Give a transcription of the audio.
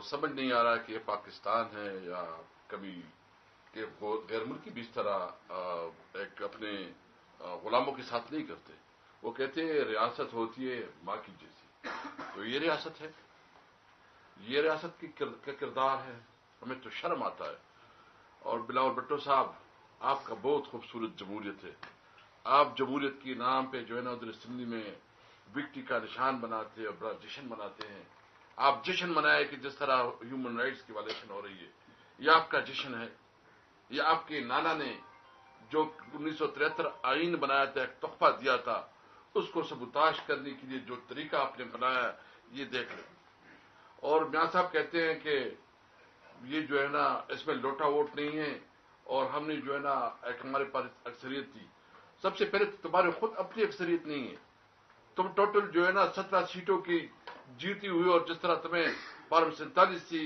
سمجھ نہیں آ رہا کہ یہ پاکستان ہے یا کبھی کہ غیر ملکی بھی اس طرح ایک اپنے غلاموں کے ساتھ نہیں کرتے. وہ کہتے ہیں ریاست ہوتی ہے ماں کی جیسی. تو یہ ریاست ہے، یہ ریاست کا کردار ہے. ہمیں تو شرم آتا ہے. اور بلاول بھٹو صاحب، آپ کا بہت خوبصورت جمہوریت ہے. آپ جمہوریت کے نام پہ جو ہے نا ادھر اسمبلی میں وکٹری کا نشان بناتے ہیں اور بڑا جشن مناتے ہیں. آپ جشن منائے کہ جس طرح ہیومن رائٹس کی وائلیشن ہو رہی ہے، یہ آپ کا جشن ہے. یہ آپ کے نانا نے جو 1973 آئین بنایا تھا، ایک تحفہ دیا تھا، اس کو سبوتاش کرنے کے لیے جو طریقہ آپ نے بنایا، یہ دیکھ لیں. اور میاں صاحب کہتے ہیں کہ یہ جو ہے نا اس میں لوٹا ووٹ نہیں ہے اور ہم نے جو ہے نا ایک ہمارے پاس اکثریت تھی. سب سے پہلے تمہارے خود اپنی اکثریت نہیں ہے. تم ٹوٹل جو ہے نا 17 سیٹوں کی جیتی ہوئی، اور جس طرح تمہیں 47 تھی